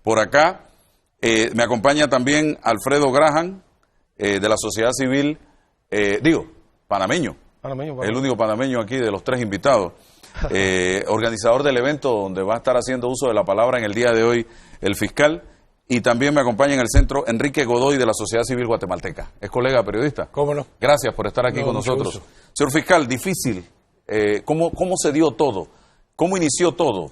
por acá. Me acompaña también Alfredo Graham, de la sociedad civil, panameño. El único panameño aquí de los tres invitados. Organizador del evento donde va a estar haciendo uso de la palabra en el día de hoy el fiscal. Y también me acompaña en el centro Enrique Godoy de la Sociedad Civil Guatemalteca. Es colega periodista. ¿Cómo no? Gracias por estar aquí con nosotros. Gusto. Señor fiscal, difícil. ¿Cómo se dio todo? ¿Cómo inició todo?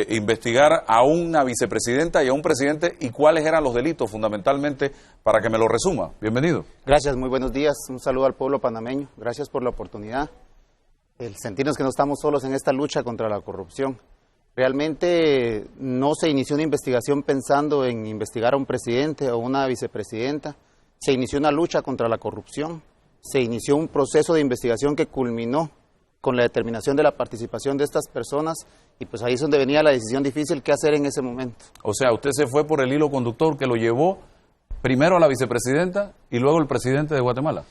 Investigar a una vicepresidenta y a un presidente y cuáles eran los delitos fundamentalmente, para que me lo resuma. Bienvenido. Gracias, muy buenos días. Un saludo al pueblo panameño. Gracias por la oportunidad. El sentirnos que no estamos solos en esta lucha contra la corrupción. Realmente no se inició una investigación pensando en investigar a un presidente o una vicepresidenta. Se inició una lucha contra la corrupción. Se inició un proceso de investigación que culminó con la determinación de la participación de estas personas, y pues ahí es donde venía la decisión difícil qué hacer en ese momento. O sea, usted se fue por el hilo conductor que lo llevó primero a la vicepresidenta y luego el presidente de Guatemala.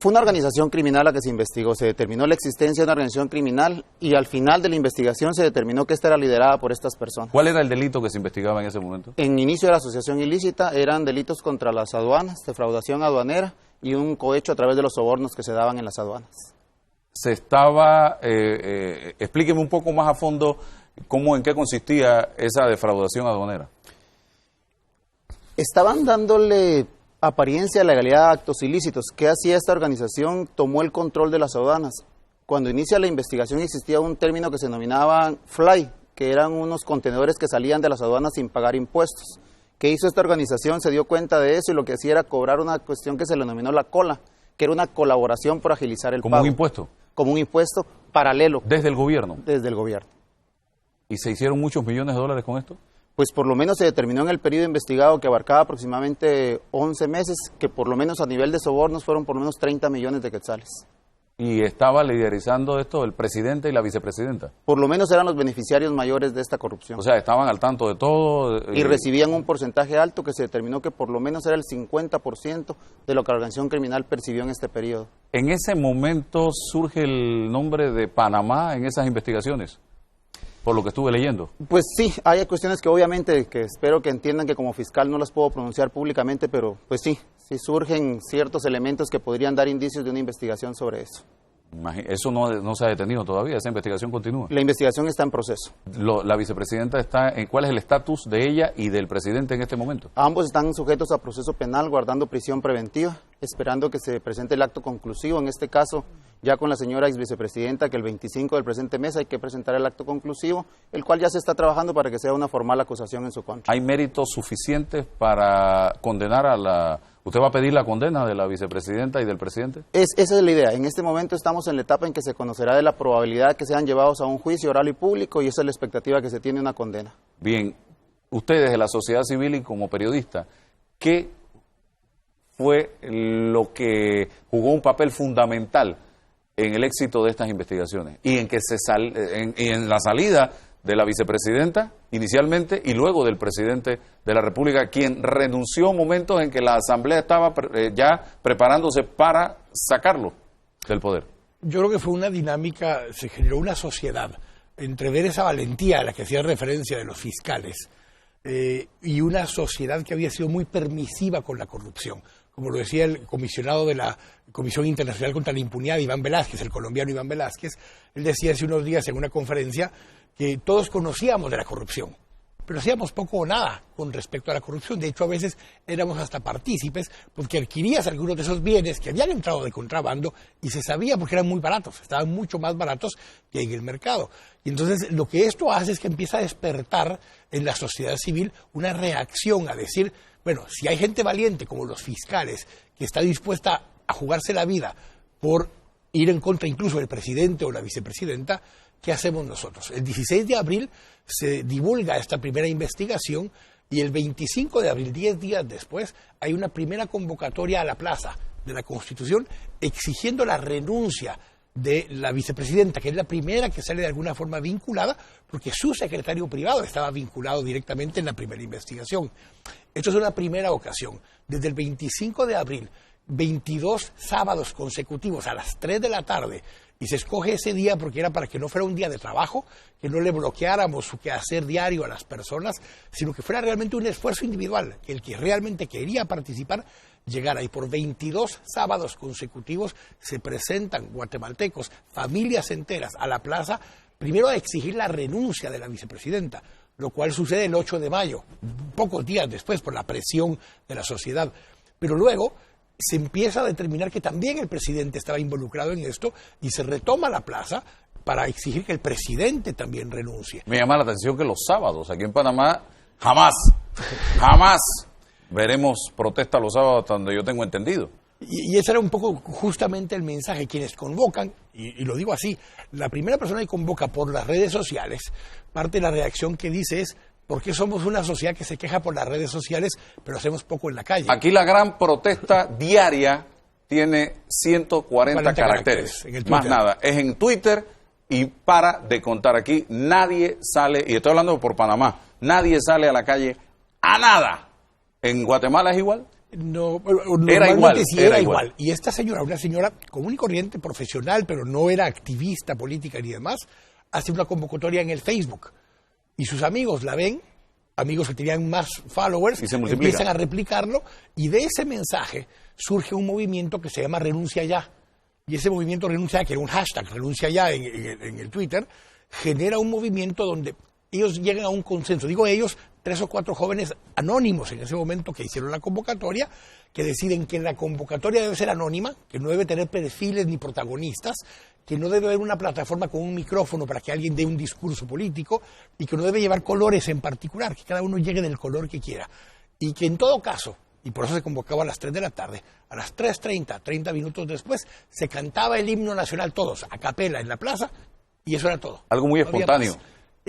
Fue una organización criminal la que se investigó, se determinó la existencia de una organización criminal y al final de la investigación se determinó que esta era liderada por estas personas. ¿Cuál era el delito que se investigaba en ese momento? En inicio de la asociación ilícita eran delitos contra las aduanas, defraudación aduanera y un cohecho a través de los sobornos que se daban en las aduanas. Se estaba, explíqueme un poco más a fondo en qué consistía esa defraudación aduanera. Estaban dándole apariencia de legalidad a actos ilícitos. ¿Qué hacía esta organización? Tomó el control de las aduanas. Cuando inicia la investigación existía un término que se denominaba fly, que eran unos contenedores que salían de las aduanas sin pagar impuestos. ¿Qué hizo esta organización? Se dio cuenta de eso y lo que hacía era cobrar una cuestión que se le denominó la cola, que era una colaboración por agilizar el pago. ¿Como un impuesto? Como un impuesto paralelo. ¿Desde el gobierno? Desde el gobierno. ¿Y se hicieron muchos millones de dólares con esto? Pues por lo menos se determinó en el periodo investigado, que abarcaba aproximadamente 11 meses, que por lo menos a nivel de sobornos fueron por lo menos 30 millones de quetzales. ¿Y estaba liderizando esto el presidente y la vicepresidenta? Por lo menos eran los beneficiarios mayores de esta corrupción. O sea, estaban al tanto de todo. Y recibían un porcentaje alto que se determinó que por lo menos era el 50% de lo que la organización criminal percibió en este periodo. ¿En ese momento surge el nombre de Panamá en esas investigaciones? Por lo que estuve leyendo. Pues sí, hay cuestiones que obviamente que espero que entiendan que como fiscal no las puedo pronunciar públicamente, pero pues sí surgen ciertos elementos que podrían dar indicios de una investigación sobre eso. Eso no se ha detenido todavía, esa investigación continúa. La investigación está en proceso. La vicepresidenta está ¿cuál es el estatus de ella y del presidente en este momento? Ambos están sujetos a proceso penal, guardando prisión preventiva, esperando que se presente el acto conclusivo. En este caso, ya con la señora ex vicepresidenta, que el 25 del presente mes hay que presentar el acto conclusivo, el cual ya se está trabajando para que sea una formal acusación en su contra. ¿Hay méritos suficientes para condenar a la... ¿Usted va a pedir la condena de la vicepresidenta y del presidente? Esa es la idea. En este momento estamos en la etapa en que se conocerá de la probabilidad que sean llevados a un juicio oral y público, y esa es la expectativa que se tiene una condena. Bien, ustedes de la sociedad civil y como periodista, ¿qué fue lo que jugó un papel fundamental en el éxito de estas investigaciones y en que en la salida de la vicepresidenta inicialmente y luego del presidente de la República, quien renunció momentos en que la Asamblea estaba ya preparándose para sacarlo del poder? Yo creo que fue una dinámica, se generó una sociedad entre ver esa valentía a la que hacía referencia de los fiscales y una sociedad que había sido muy permisiva con la corrupción. Como lo decía el comisionado de la Comisión Internacional contra la Impunidad, Iván Velázquez, el colombiano Iván Velázquez, él decía hace unos días en una conferencia que todos conocíamos de la corrupción, pero hacíamos poco o nada con respecto a la corrupción. De hecho, a veces éramos hasta partícipes porque adquirías algunos de esos bienes que habían entrado de contrabando y se sabía porque eran muy baratos, estaban mucho más baratos que en el mercado. Y entonces lo que esto hace es que empieza a despertar en la sociedad civil una reacción a decir, bueno, si hay gente valiente como los fiscales que está dispuesta a jugarse la vida por ir en contra incluso del presidente o la vicepresidenta, ¿qué hacemos nosotros? El 16 de abril se divulga esta primera investigación y el 25 de abril, 10 días después, hay una primera convocatoria a la Plaza de la Constitución exigiendo la renuncia de la vicepresidenta, que es la primera que sale de alguna forma vinculada, porque su secretario privado estaba vinculado directamente en la primera investigación. Esto es una primera ocasión. Desde el 25 de abril, 22 sábados consecutivos a las 3 de la tarde, Y se escoge ese día porque era para que no fuera un día de trabajo, que no le bloqueáramos su quehacer diario a las personas, sino que fuera realmente un esfuerzo individual, que el que realmente quería participar llegara. Y por 22 sábados consecutivos se presentan guatemaltecos, familias enteras, a la plaza, primero a exigir la renuncia de la vicepresidenta, lo cual sucede el 8 de mayo, pocos días después, por la presión de la sociedad. Pero luego se empieza a determinar que también el presidente estaba involucrado en esto y se retoma la plaza para exigir que el presidente también renuncie. Me llama la atención que los sábados aquí en Panamá jamás veremos protesta los sábados hasta donde yo tengo entendido. Y ese era un poco justamente el mensaje. Quienes convocan, y lo digo así, la primera persona que convoca por las redes sociales, parte de la reacción que dice es: ¿por qué somos una sociedad que se queja por las redes sociales, pero hacemos poco en la calle? Aquí la gran protesta diaria tiene 140 caracteres. Más nada. Es en Twitter y para de contar. Aquí nadie sale, y estoy hablando por Panamá, nadie sale a la calle a nada. ¿En Guatemala es igual? No, era igual, sí era igual. Y esta señora, una señora común y corriente, profesional, pero no era activista política ni demás, hace una convocatoria en el Facebook. Y sus amigos la ven, amigos que tenían más followers, y se empiezan a replicarlo, y de ese mensaje surge un movimiento que se llama Renuncia Ya. Y ese movimiento Renuncia Ya, que era un hashtag, Renuncia Ya en el Twitter, genera un movimiento donde ellos llegan a un consenso. Digo ellos, 3 o 4 jóvenes anónimos en ese momento que hicieron la convocatoria, que deciden que la convocatoria debe ser anónima, que no debe tener perfiles ni protagonistas, que no debe haber una plataforma con un micrófono para que alguien dé un discurso político y que no debe llevar colores en particular, que cada uno llegue del color que quiera. Y que en todo caso, y por eso se convocaba a las 3 de la tarde, a las 3:30, 30 minutos después, se cantaba el himno nacional todos, a capela en la plaza, y eso era todo. Algo muy espontáneo.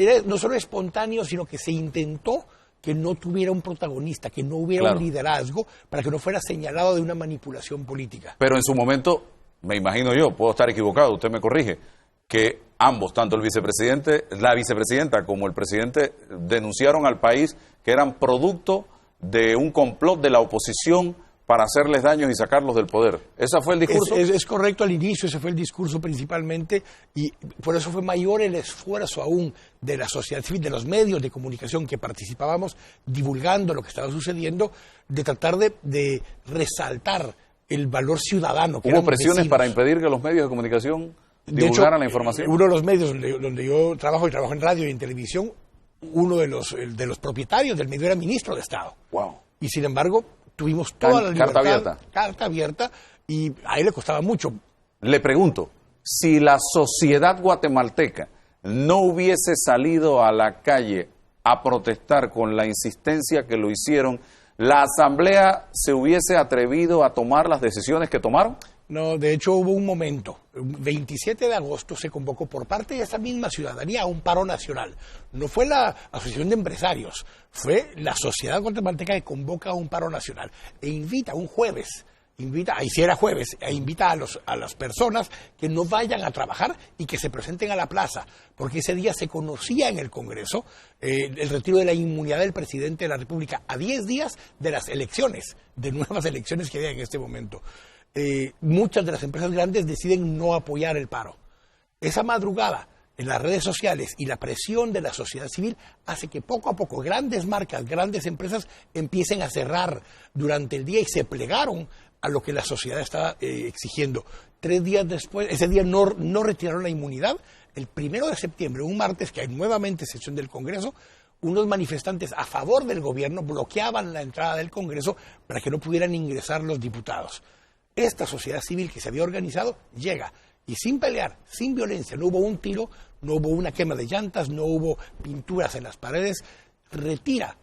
Era no solo espontáneo, sino que se intentó que no tuviera un protagonista, que no hubiera un liderazgo, para que no fuera señalado de una manipulación política. Pero en su momento, me imagino yo, puedo estar equivocado, usted me corrige, que ambos, tanto el vicepresidente, la vicepresidenta como el presidente, denunciaron al país que eran producto de un complot de la oposición para hacerles daños y sacarlos del poder. ¿Ese fue el discurso? Es correcto, al inicio ese fue el discurso principalmente, y por eso fue mayor el esfuerzo aún de la sociedad civil, de los medios de comunicación que participábamos divulgando lo que estaba sucediendo, de tratar de resaltar el valor ciudadano. ¿Hubo presiones para impedir que los medios de comunicación divulgaran la información? Uno de los medios donde yo trabajo en radio y en televisión, uno de los propietarios del medio era ministro de Estado. Wow. Y sin embargo, tuvimos toda la libertad, carta abierta, y a él le costaba mucho. Le pregunto, si la sociedad guatemalteca no hubiese salido a la calle a protestar con la insistencia que lo hicieron, ¿la Asamblea se hubiese atrevido a tomar las decisiones que tomaron? No, de hecho hubo un momento, el 27 de agosto se convocó por parte de esa misma ciudadanía a un paro nacional. No fue la Asociación de Empresarios, fue la sociedad guatemalteca que convoca a un paro nacional e invita un jueves, ahí sí era jueves, e invita a las personas que no vayan a trabajar y que se presenten a la plaza, porque ese día se conocía en el Congreso el retiro de la inmunidad del presidente de la República a 10 días de las elecciones, de nuevas elecciones que había en este momento. Muchas de las empresas grandes deciden no apoyar el paro. Esa madrugada en las redes sociales y la presión de la sociedad civil hace que poco a poco grandes marcas, grandes empresas empiecen a cerrar durante el día y se plegaron a lo que la sociedad estaba exigiendo. 3 días después, ese día no retiraron la inmunidad. El 1 de septiembre, un martes que hay nuevamente sesión del Congreso, unos manifestantes a favor del gobierno bloqueaban la entrada del Congreso para que no pudieran ingresar los diputados. Esta sociedad civil que se había organizado llega y sin pelear, sin violencia, no hubo un tiro, no hubo una quema de llantas, no hubo pinturas en las paredes, retira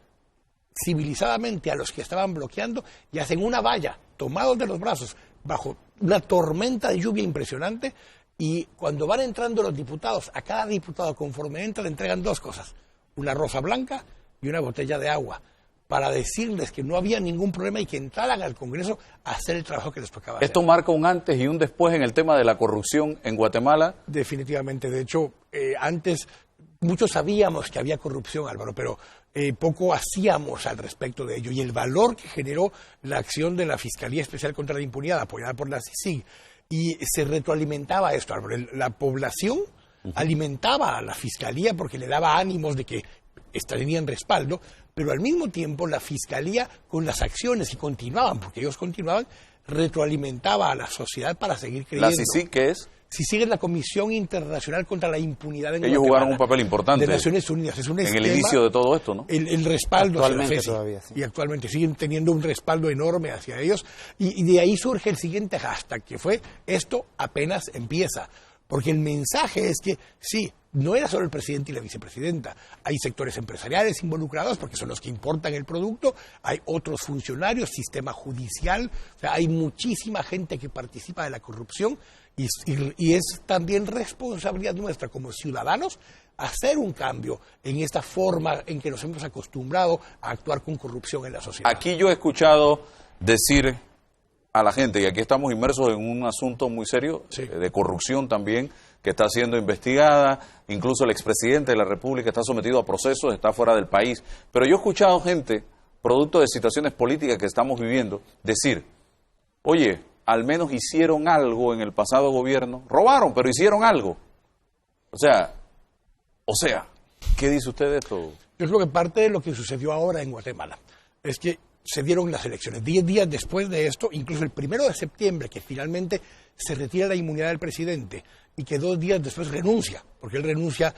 civilizadamente a los que estaban bloqueando y hacen una valla, tomados de los brazos, bajo una tormenta de lluvia impresionante, y cuando van entrando los diputados, a cada diputado conforme entra le entregan 2 cosas, una rosa blanca y una botella de agua, para decirles que no había ningún problema y que entraran al Congreso a hacer el trabajo que les tocaba hacer. ¿Esto marca un antes y un después en el tema de la corrupción en Guatemala? Definitivamente. De hecho, antes muchos sabíamos que había corrupción, Álvaro, pero poco hacíamos al respecto de ello. Y el valor que generó la acción de la Fiscalía Especial contra la Impunidad, apoyada por la CICIG, y se retroalimentaba esto. La población alimentaba a la Fiscalía porque le daba ánimos de que tenían respaldo, pero al mismo tiempo la Fiscalía, con las acciones que continuaban, porque ellos continuaban, retroalimentaba a la sociedad para seguir creyendo. ¿La CICIG qué es? CICIG es la Comisión Internacional contra la Impunidad en Ellos Guatemala, jugaron un papel importante de Naciones Unidas. Es un en esquema, el inicio de todo esto, ¿no? El respaldo Actualmente hacia la todavía, sí. Y actualmente siguen teniendo un respaldo enorme hacia ellos. Y de ahí surge el siguiente hashtag, que fue: esto apenas empieza. Porque el mensaje es que, sí, no era solo el presidente y la vicepresidenta. Hay sectores empresariales involucrados porque son los que importan el producto. Hay otros funcionarios, sistema judicial. O sea, hay muchísima gente que participa de la corrupción y es también responsabilidad nuestra como ciudadanos hacer un cambio en esta forma en que nos hemos acostumbrado a actuar con corrupción en la sociedad. Aquí yo he escuchado decir a la gente, y aquí estamos inmersos en un asunto muy serio, Sí. de corrupción también, que está siendo investigada, incluso el expresidente de la República está sometido a procesos, está fuera del país, pero yo he escuchado gente, producto de situaciones políticas que estamos viviendo, decir: oye, al menos hicieron algo en el pasado gobierno, robaron, pero hicieron algo. O sea, ¿qué dice usted de esto? Yo creo que parte de lo que sucedió ahora en Guatemala es que se dieron las elecciones. 10 días después de esto, incluso el 1 de septiembre, que finalmente se retira la inmunidad del presidente y que 2 días después renuncia, porque él renuncia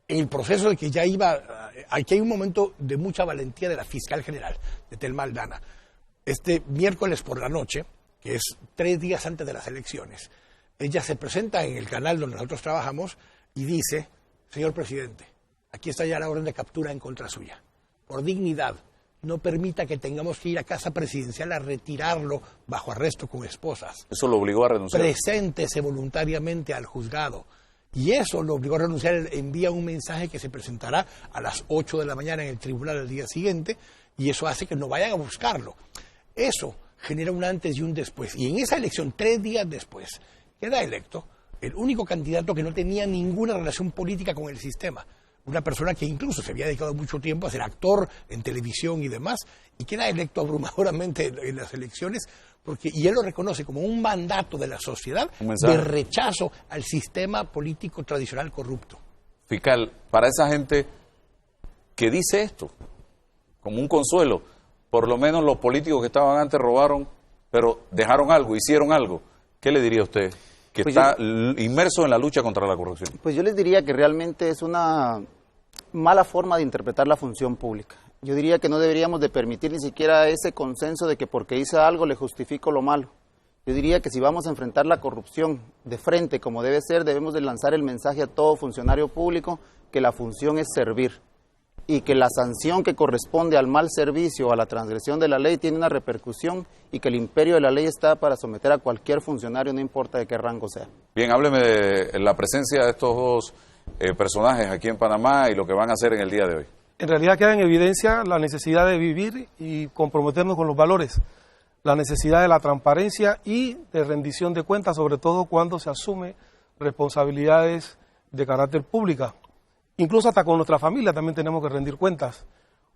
en el proceso de que ya iba... Aquí hay un momento de mucha valentía de la fiscal general, de Telma Aldana. Este miércoles por la noche, que es 3 días antes de las elecciones, ella se presenta en el canal donde nosotros trabajamos y dice: señor presidente, aquí está ya la orden de captura en contra suya. Por dignidad, no permita que tengamos que ir a casa presidencial a retirarlo bajo arresto con esposas. Eso lo obligó a renunciar. Preséntese voluntariamente al juzgado. Y eso lo obligó a renunciar. Él envía un mensaje que se presentará a las 8 de la mañana en el tribunal el día siguiente, y eso hace que no vayan a buscarlo. Eso genera un antes y un después. Y en esa elección, 3 días después, queda electo el único candidato que no tenía ninguna relación política con el sistema. Una persona que incluso se había dedicado mucho tiempo a ser actor en televisión y demás, y queda electo abrumadoramente en las elecciones, y él lo reconoce como un mandato de la sociedad de rechazo al sistema político tradicional corrupto. Fiscal, para esa gente que dice esto, como un consuelo, por lo menos los políticos que estaban antes robaron, pero dejaron algo, hicieron algo, ¿qué le diría a usted, que Pues está inmerso en la lucha contra la corrupción? Pues yo les diría que realmente es una mala forma de interpretar la función pública. Yo diría que no deberíamos de permitir ni siquiera ese consenso de que porque hice algo le justifico lo malo. Yo diría que si vamos a enfrentar la corrupción de frente como debe ser, debemos de lanzar el mensaje a todo funcionario público que la función es servir y que la sanción que corresponde al mal servicio o a la transgresión de la ley tiene una repercusión y que el imperio de la ley está para someter a cualquier funcionario, no importa de qué rango sea. Bien, hábleme de la presencia de estos dos personajes aquí en Panamá y lo que van a hacer en el día de hoy. En realidad queda en evidencia la necesidad de vivir y comprometernos con los valores, la necesidad de la transparencia y de rendición de cuentas, sobre todo cuando se asume responsabilidades de carácter pública. Incluso hasta con nuestra familia también tenemos que rendir cuentas.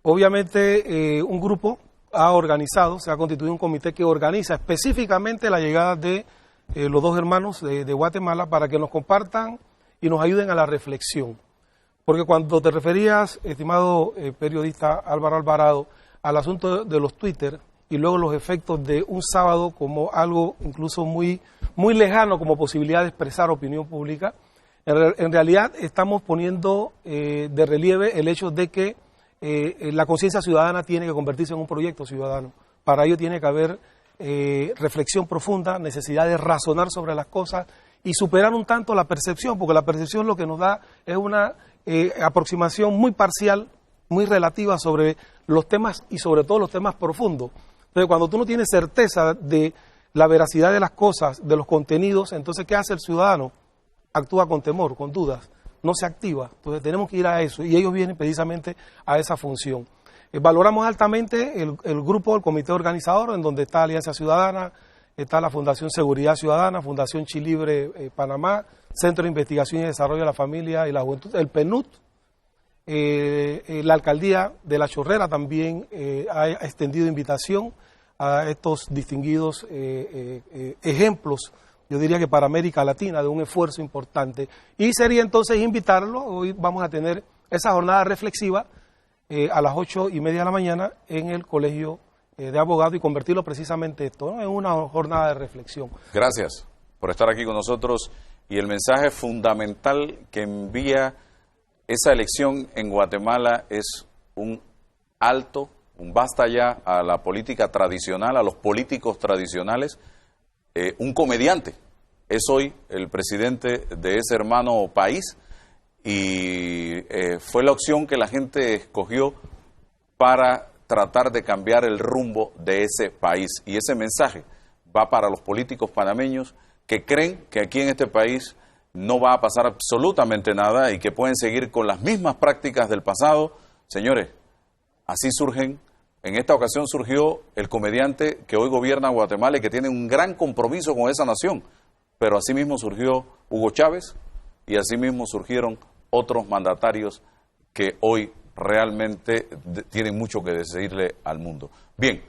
Obviamente un grupo ha organizado, se ha constituido un comité que organiza específicamente la llegada de los dos hermanos de Guatemala para que nos compartan y nos ayuden a la reflexión. Porque cuando te referías, estimado periodista Álvaro Alvarado, al asunto de los Twitter y luego los efectos de un sábado como algo incluso muy lejano como posibilidad de expresar opinión pública, en realidad estamos poniendo de relieve el hecho de que la conciencia ciudadana tiene que convertirse en un proyecto ciudadano. Para ello tiene que haber reflexión profunda, necesidad de razonar sobre las cosas y superar un tanto la percepción, porque la percepción lo que nos da es una aproximación muy parcial, muy relativa sobre los temas y sobre todo los temas profundos. Entonces, cuando tú no tienes certeza de la veracidad de las cosas, de los contenidos, entonces, ¿qué hace el ciudadano? Actúa con temor, con dudas, no se activa. Entonces, tenemos que ir a eso y ellos vienen precisamente a esa función. Valoramos altamente el grupo, el comité organizador, en donde está Alianza Ciudadana, está la Fundación Seguridad Ciudadana, Fundación Chilibre Panamá, Centro de Investigación y Desarrollo de la Familia y la Juventud, el PNUD, la Alcaldía de La Chorrera también ha extendido invitación a estos distinguidos ejemplos yo diría que para América Latina, de un esfuerzo importante. Y sería entonces invitarlo, hoy vamos a tener esa jornada reflexiva a las 8:30 de la mañana en el Colegio de Abogados y convertirlo precisamente esto, ¿no?, en una jornada de reflexión. Gracias por estar aquí con nosotros y el mensaje fundamental que envía esa elección en Guatemala es un alto, un basta ya a la política tradicional, a los políticos tradicionales. Un comediante es hoy el presidente de ese hermano país y fue la opción que la gente escogió para tratar de cambiar el rumbo de ese país. Y ese mensaje va para los políticos panameños que creen que aquí en este país no va a pasar absolutamente nada y que pueden seguir con las mismas prácticas del pasado. Señores, así surgen. En esta ocasión surgió el comediante que hoy gobierna Guatemala y que tiene un gran compromiso con esa nación. Pero asimismo surgió Hugo Chávez y asimismo surgieron otros mandatarios que hoy realmente tienen mucho que decirle al mundo. Bien.